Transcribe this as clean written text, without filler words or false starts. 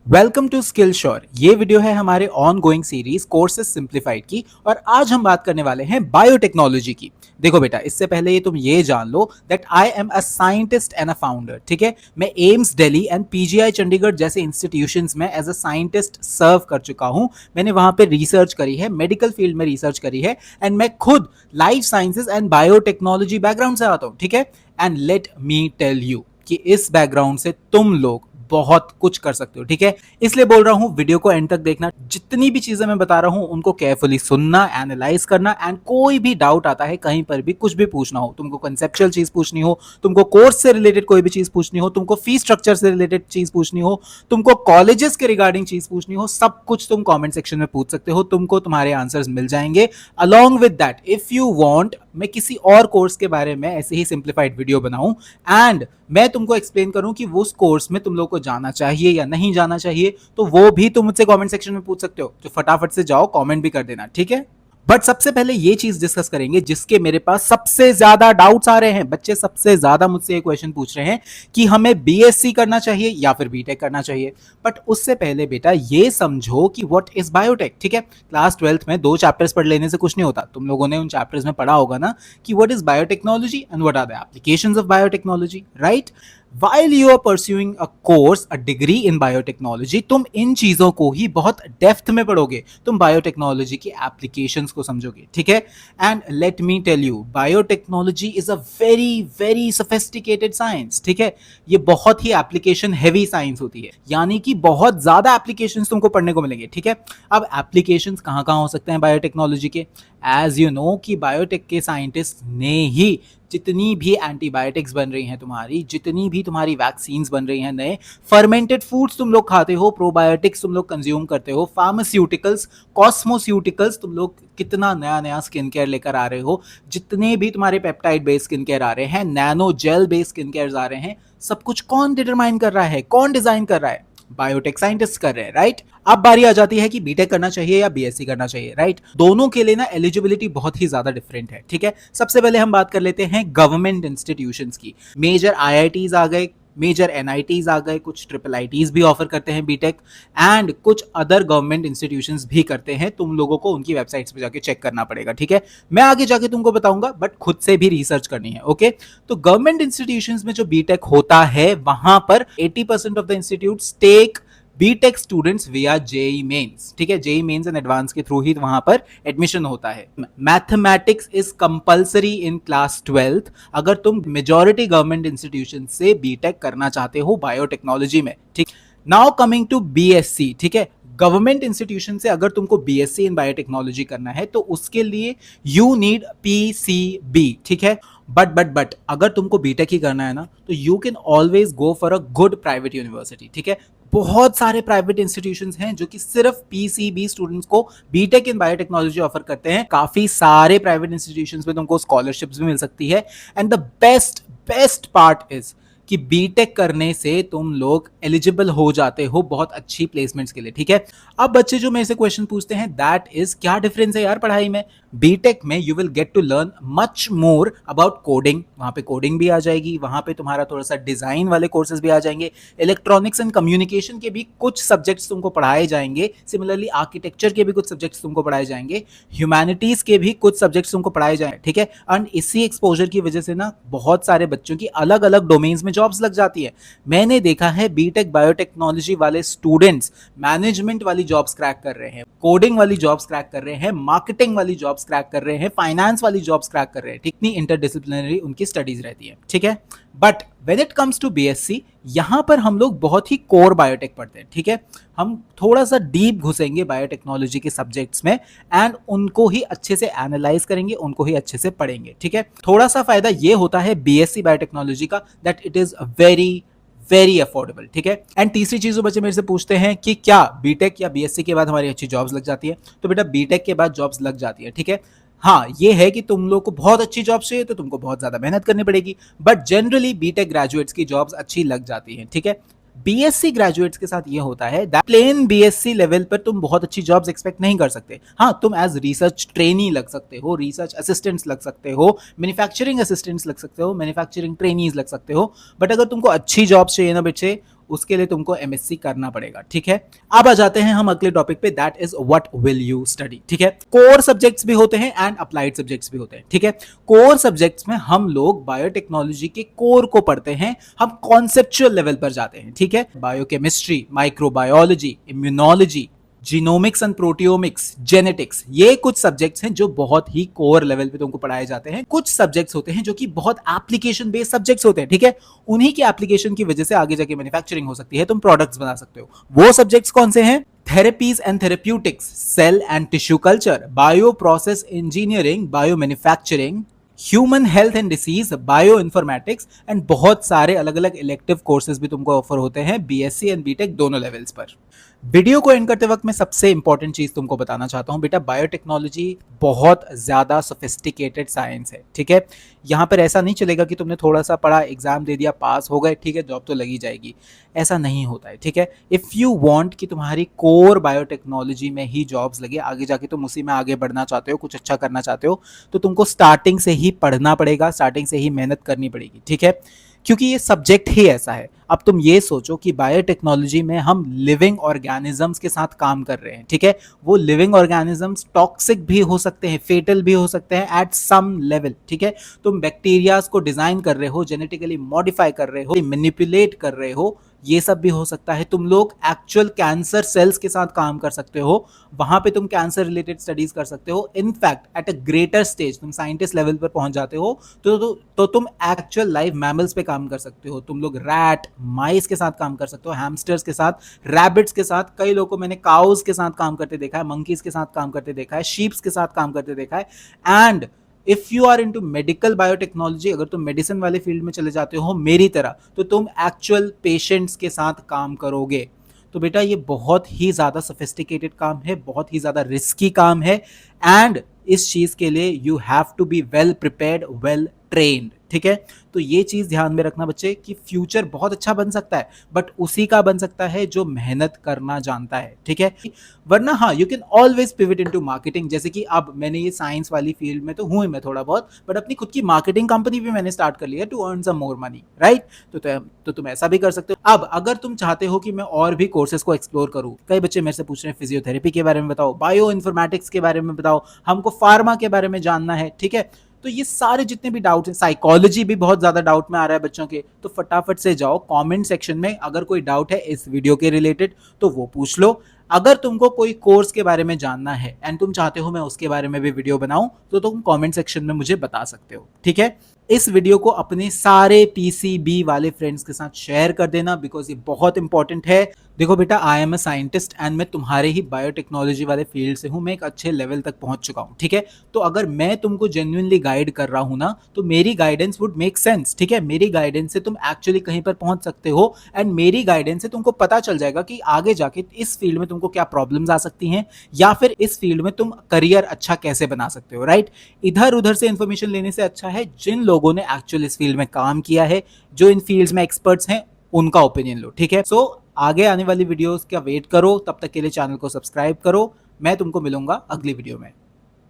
Welcome to skill sure. ये video है हमारे ongoing series courses simplified की और आज हम बात करने वाले हैं बायोटेक्नोलॉजी की। देखो बेटा, इससे पहले ये तुम ये जान लो that I am a scientist and a founder. ठीक है, मैं एम्स दिल्ली एंड पीजीआई चंडीगढ़ जैसे इंस्टीट्यूशंस में एज अ साइंटिस्ट सर्व कर चुका हूं। मैंने वहां पे रिसर्च करी है, मेडिकल फील्ड में रिसर्च करी है एंड मैं खुद life sciences and biotechnology background से आता हूं। ठीक है, and let me tell you कि इस बैकग्राउंड से तुम लोग बहुत कुछ कर सकते हो। ठीक है, इसलिए बोल रहा हूं वीडियो को एंड तक देखना। जितनी भी चीजें मैं बता रहा हूं उनको केयरफुली सुनना, एनालाइज करना एंड कोई भी डाउट आता है कहीं पर भी कुछ भी पूछना हो, तुमको कंसेप्चुअल चीज पूछनी हो, तुमको कोर्स से रिलेटेड कोई भी चीज पूछनी हो, तुमको फीस स्ट्रक्चर से रिलेटेड चीज पूछनी हो, तुमको कॉलेजेस के रिगार्डिंग चीज पूछनी हो, सब कुछ तुम कॉमेंट सेक्शन में पूछ सकते हो। तुमको तुम्हारे आंसर्स मिल जाएंगे। Along with that if you want मैं किसी और कोर्स के बारे में ऐसे ही सिंप्लीफाइड वीडियो बनाऊं एंड मैं तुमको एक्सप्लेन करूं कि वो उस कोर्स में तुम लोग को जाना चाहिए या नहीं जाना चाहिए, तो वो भी तुम मुझसे कमेंट सेक्शन में पूछ सकते हो। तो फटाफट से जाओ, कमेंट भी कर देना। ठीक है, बट सबसे पहले ये चीज डिस्कस करेंगे जिसके मेरे पास सबसे ज्यादा डाउट्स आ रहे हैं। बच्चे सबसे ज्यादा मुझसे ये क्वेश्चन पूछ रहे हैं कि हमें बीएससी करना चाहिए या फिर बीटेक करना चाहिए। बट उससे पहले बेटा ये समझो कि व्हाट इज बायोटेक। ठीक है, क्लास 12th में 2 चैप्टर्स पढ़ लेने से कुछ नहीं होता। तुम लोगों ने उन चैप्टर्स में पढ़ा होगा ना कि what is biotechnology and what are the applications of biotechnology, right? While you are pursuing a course, a degree in biotechnology, तुम इन चीजों को ही बहुत डेप्थ में पढ़ोगे, तुम बायोटेक्नोलॉजी की एप्लीकेशंस को समझोगे। ठीक है, and let me tell you biotechnology is a very very sophisticated science. ठीक है, ये बहुत ही एप्लीकेशन हैवी साइंस होती है, यानी कि बहुत ज्यादा एप्लीकेशंस तुमको पढ़ने को मिलेंगे। ठीक है, अब एप्लीकेशंस कहाँ कहाँ हो सकते हैं बायोटेक्नोलॉजी के? एज यू नो कि बायोटेक के साइंटिस्ट ने ही जितनी भी एंटीबायोटिक्स बन रही हैं तुम्हारी, जितनी भी तुम्हारी वैक्सीन्स बन रही हैं, नए फर्मेंटेड फूड्स तुम लोग खाते हो, प्रोबायोटिक्स तुम लोग कंज्यूम करते हो, फार्मास्यूटिकल्स, कॉस्मोस्यूटिकल्स, तुम लोग कितना नया नया स्किन केयर लेकर आ रहे हो, जितने भी तुम्हारे पेप्टाइड बेस्ड स्किन केयर आ रहे हैं, nano gel based skin care आ रहे हैं, सब कुछ कौन डिटरमाइन कर रहा है, कौन डिजाइन कर रहा है? बायोटेक साइंटिस्ट कर रहे हैं, राइट? अब बारी आ जाती है कि बीटेक करना चाहिए या बीएससी करना चाहिए, राइट? दोनों के लिए ना एलिजिबिलिटी बहुत ही ज्यादा डिफरेंट है। ठीक है, सबसे पहले हम बात कर लेते हैं गवर्नमेंट इंस्टीट्यूशंस की। मेजर आईआईटीज आ गए, मेजर एनआईटीज आ गए, कुछ ट्रिपल आईटीज भी ऑफर करते हैं बीटेक एंड कुछ अदर गवर्नमेंट इंस्टीट्यूशंस भी करते हैं। तुम लोगों को उनकी वेबसाइट्स पे जाके चेक करना पड़ेगा। ठीक है, मैं आगे जाके तुमको बताऊंगा, बट खुद से भी रिसर्च करनी है। ओके, तो गवर्नमेंट इंस्टीट्यूशंस में जो बीटेक होता है वहां पर 80% of the institute tech B Tech students via JEE Mains. ठीक है, जेई मेंस एंड एडवांस के थ्रू ही वहां पर एडमिशन होता है। Mathematics is compulsory in class 12th अगर तुम मेजॉरिटी गवर्नमेंट इंस्टीट्यूशन से बीटेक करना चाहते हो बायोटेक्नोलॉजी में। ठीक, नाउ कमिंग टू बीएससी। ठीक है, गवर्नमेंट इंस्टीट्यूशन से अगर तुमको बीएससी इन बायोटेक्नोलॉजी करना है तो उसके लिए यू नीड पीसीबी। ठीक है, बट अगर तुमको बीटेक ही करना है ना तो you can always go for a good private university. ठीक है, बहुत सारे प्राइवेट इंस्टीट्यूशंस हैं जो कि सिर्फ पीसीबी स्टूडेंट्स को बीटेक इन बायोटेक्नोलॉजी ऑफर करते हैं। काफी सारे प्राइवेट इंस्टीट्यूशंस में तुमको स्कॉलरशिप्स भी मिल सकती है and the best best part is कि बीटेक करने से तुम लोग एलिजिबल हो जाते हो बहुत अच्छी प्लेसमेंट्स के लिए। ठीक है, अब बच्चे जो मेरे से क्वेश्चन पूछते हैं दैट इज क्या डिफरेंस है यार पढ़ाई में? बीटेक में you will get to learn much more about coding. वहां पे कोडिंग भी आ जाएगी, वहां पे तुम्हारा थोड़ा सा डिजाइन वाले कोर्सेज भी आ जाएंगे, इलेक्ट्रॉनिक्स एंड कम्युनिकेशन के भी कुछ सब्जेक्ट्स तुमको पढ़ाए जाएंगे, सिमिलरली आर्किटेक्चर के भी कुछ सब्जेक्ट्स तुमको पढ़ाए जाएंगे, ह्यूमैनिटीज के भी कुछ सब्जेक्ट्स तुमको पढ़ाए जाएंगे। ठीक है, एंड इसी एक्सपोजर की वजह से ना बहुत सारे बच्चों की अलग अलग डोमेन्स में जॉब्स लग जाती है। मैंने देखा है बीटेक बायोटेक्नोलॉजी वाले स्टूडेंट्स मैनेजमेंट वाली जॉब्स क्रैक कर रहे हैं, कोडिंग वाली जॉब्स क्रैक कर रहे हैं, मार्केटिंग वाली जॉब्स क्रैक कर रहे हैं, फाइनेंस वाली जॉब्स क्रैक कर रहे हैं। इतनी इंटरडिसिप्लिनरी उनकी स्टडीज रहती है। ठीक है, but when it comes to BSc यहां पर हम लोग बहुत ही कोर बायोटेक पढ़ते हैं। ठीक है, हम थोड़ा सा डीप घुसेंगे बायोटेक्नोलॉजी के सब्जेक्ट्स में एंड उनको ही अच्छे से एनालाइज करेंगे, उनको ही अच्छे से पढ़ेंगे। ठीक है, थोड़ा सा फायदा ये होता है बीएससी बायोटेक्नोलॉजी का that it is very very affordable. ठीक है, एंड तीसरी चीज जो बच्चे मेरे से पूछते हैं कि क्या बीटेक या बीएससी के बाद हमारी अच्छी जॉब्स लग जाती है? तो बेटा बीटेक के बाद जॉब्स लग जाती है। ठीक है, हाँ ये है कि तुम लोग को बहुत अच्छी जॉब चाहिए तो तुमको बहुत ज्यादा मेहनत करनी पड़ेगी, बट जनरली बीटेक ग्रेजुएट्स की जॉब्स अच्छी लग जाती हैं। ठीक है, बीएससी ग्रेजुएट्स के साथ ये होता है प्लेन बीएससी लेवल पर तुम बहुत अच्छी जॉब्स एक्सपेक्ट नहीं कर सकते। हाँ, तुम एज रिसर्च ट्रेनी लग सकते हो, रिसर्च असिस्टेंट्स लग सकते हो, मैन्युफैक्चरिंग असिस्टेंट्स लग सकते हो, मैन्युफैक्चरिंग ट्रेनीज लग सकते हो, बट अगर तुमको अच्छी जॉब्स चाहिए ना बच्चे, उसके लिए तुमको एमएससी करना पड़ेगा, ठीक है। अब आ जाते हैं हम अगले टॉपिक पे, that is what will you study, ठीक है। कोर सब्जेक्ट्स भी होते हैं एंड अप्लाइड सब्जेक्ट्स भी होते हैं, ठीक है। कोर सब्जेक्ट्स में हम लोग बायोटेक्नोलॉजी के कोर को पढ़ते हैं, हम कॉन्सेप्चुअल लेवल पर जाते हैं, ठीक है। Biochemistry, microbiology, immunology, genomics and proteomics, genetics, ये कुछ सब्जेक्ट्स हैं जो बहुत ही कोर लेवल पे तुमको पढ़ाए जाते हैं। कुछ सब्जेक्ट्स होते हैं जो कि बहुत एप्लीकेशन बेस्ड सब्जेक्ट्स होते हैं, ठीक है। उन्हीं की एप्लीकेशन की वजह से आगे जाके मैन्युफैक्चरिंग हो सकती है, तुम प्रोडक्ट्स बना सकते हो। वो सब्जेक्ट्स कौन से हैं? Therapies and therapeutics, cell and tissue culture, bio process engineering, bio manufacturing, human health and disease, bio informatics and बहुत सारे अलग अलग इलेक्टिव कोर्सेज भी तुमको ऑफर होते हैं बीएससी एंड बीटेक दोनों लेवल्स पर। वीडियो को एंड करते वक्त मैं सबसे इंपॉर्टेंट चीज तुमको बताना चाहता हूं बेटा, बायोटेक्नोलॉजी बहुत ज्यादा सोफिस्टिकेटेड साइंस है, ठीक है। यहां पर ऐसा नहीं चलेगा कि तुमने थोड़ा सा पढ़ा, एग्जाम दे दिया, पास हो गए, ठीक है, जॉब तो लगी जाएगी, ऐसा नहीं होता है, ठीक है। इफ यू वांट कि तुम्हारी कोर बायोटेक्नोलॉजी में ही जॉब्स लगे, आगे जाके तुम उसी में आगे बढ़ना चाहते हो, कुछ अच्छा करना चाहते हो, तो तुमको स्टार्टिंग से ही पढ़ना पड़ेगा, स्टार्टिंग से ही मेहनत करनी पड़ेगी, ठीक है। क्योंकि ये सब्जेक्ट ही ऐसा है। अब तुम ये सोचो कि बायोटेक्नोलॉजी में हम लिविंग ऑर्गेनिजम्स के साथ काम कर रहे हैं, ठीक है। वो लिविंग ऑर्गेनिजम्स टॉक्सिक भी हो सकते हैं, फेटल भी हो सकते हैं एट सम लेवल, ठीक है। तुम बैक्टीरियाज को डिजाइन कर रहे हो, जेनेटिकली मॉडिफाई कर रहे हो, मैनिपुलेट कर रहे हो, ये सब भी हो सकता है। तुम लोग एक्चुअल कैंसर सेल्स के साथ काम कर सकते हो, वहां पे तुम कैंसर रिलेटेड स्टडीज कर सकते हो। In fact at a greater stage तुम साइंटिस्ट लेवल पर पहुंच जाते हो तो तुम एक्चुअल लाइव मैमल्स पे काम कर सकते हो। तुम लोग रैट, माइस के साथ काम कर सकते हो, हैमस्टर्स के साथ, रैबिट्स के साथ, कई लोगों को मैंने काउज के साथ काम करते देखा है, मंकीज के साथ काम करते देखा है, शीप्स के साथ काम करते देखा है। And if you are into medical biotechnology, अगर तुम मेडिसिन वाले फील्ड में चले जाते हो मेरी तरह, तो तुम एक्चुअल पेशेंट्स के साथ काम करोगे। तो बेटा ये बहुत ही ज्यादा सोफिस्टिकेटेड काम है, बहुत ही ज्यादा रिस्की काम है, एंड इस चीज के लिए you have to be well prepared, well trained, ठीक है। तो ये चीज ध्यान में रखना बच्चे कि फ्यूचर बहुत अच्छा बन सकता है, बट उसी का बन सकता है जो मेहनत करना जानता है, ठीक है। वरना हाँ, you can always pivot into marketing, जैसे कि अब मैंने ये साइंस वाली फील्ड में तो हूं ही मैं थोड़ा बहुत, बट अपनी खुद की मार्केटिंग कंपनी भी मैंने स्टार्ट कर लिया to earn some more money, right. तो तुम ऐसा भी कर सकते हो। अब अगर तुम चाहते हो कि मैं और भी कोर्सेज को एक्सप्लोर करूं, कई बच्चे मेरे से पूछ रहे हैं फिजियोथेरेपी के बारे में बताओ, बायो इन्फॉर्मेटिक्स के बारे में बताओ, हमको फार्मा के बारे में जानना है, ठीक है। तो ये सारे जितने भी डाउट हैं, साइकोलॉजी भी बहुत ज्यादा डाउट में आ रहा है बच्चों के, तो फटाफट से जाओ कमेंट सेक्शन में, अगर कोई डाउट है इस वीडियो के रिलेटेड तो वो पूछ लो। अगर तुमको कोई कोर्स के बारे में जानना है एंड तुम चाहते हो मैं उसके बारे में भी वीडियो बनाऊं, तो तुम कमेंट सेक्शन में मुझे बता सकते हो, ठीक है। इस वीडियो को अपने सारे पीसीबी वाले फ्रेंड्स के साथ शेयर कर देना, बिकॉज ये बहुत इंपॉर्टेंट है। देखो बेटा, आई एम अ साइंटिस्ट एंड मैं तुम्हारे ही बायोटेक्नोलॉजी वाले फील्ड से हूं, मैं एक अच्छे लेवल तक पहुंच चुका हूं, ठीक है। तो अगर मैं तुमको जेन्युइनली गाइड कर रहा हूं ना, तो मेरी गाइडेंस वुड मेक सेंस, ठीक है। मेरी गाइडेंस से तुम एक्चुअली कहीं पर पहुंच सकते हो, एंड मेरी गाइडेंस से तुमको पता चल जाएगा कि आगे जाके इस फील्ड में तुमको क्या प्रॉब्लम्स आ सकती हैं, या फिर इस फील्ड में तुम करियर अच्छा कैसे बना सकते हो, राइट। इधर उधर से इंफॉर्मेशन लेने से अच्छा है जिन लोगों ने एक्चुअली इस फील्ड में काम किया है, जो इन फील्ड्स में एक्सपर्ट्स हैं, उनका ओपिनियन लो, ठीक है। सो आगे आने वाली वीडियोस का वेट करो, तब तक के लिए चैनल को सब्सक्राइब करो। मैं तुमको मिलूंगा अगली वीडियो में।